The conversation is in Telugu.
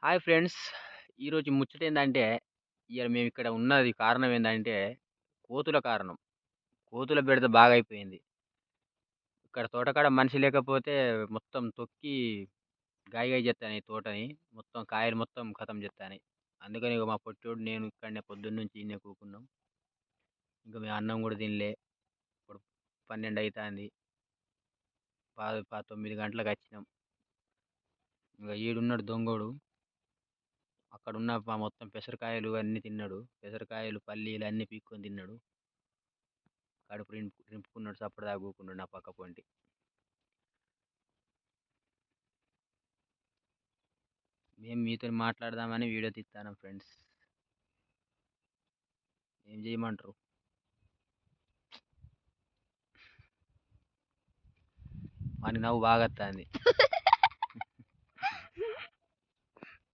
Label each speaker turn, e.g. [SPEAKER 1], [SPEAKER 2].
[SPEAKER 1] Hi friends. ఈరోజు ముచ్చటేందంటే, ఇయాల మేమిక్కడ ఉన్నది కారణం ఏందంటే, కోతుల కారణం. కోతుల బెడద బాగయిపోయింది. ఇక్కడ తోటకాడ మనిషి లేకపోతే మొత్తం తొక్కి గాయి గాయి జేత్తాన్నాయి తోటని. మొత్తం కాయలు మొత్తం ఖతం జేత్తాన్నాయి. అందుకని ఇగ మా పొట్టోడు, నేను ఇక్కడనే పొద్దున్నుంచి ఈడనే కూకున్నాం. ఇంక మేము అన్నం గూడా తినలే. ఇప్పుడు 12 అయితాంది. 9 గంటలకచ్చినాం. ఇంగ ఈడున్నడు దొంగోడు. అక్కడున్న మొత్తం పెసరకాయలు అన్నీ తిన్నడు. పెసరకాయలు, పల్లీలు అన్నీ పీక్కొని తిన్నడు. కడుపు నింపుకున్నాడు. సప్పుడుదాకా కూకున్నాడు నా పక్క పొంటి. మేము మీతోని మాట్లాడదామని వీడియో తీత్తానం ఫ్రెండ్స్. ఏం చేయమంటారు? వానికి నవ్వు బాగొత్తాంది.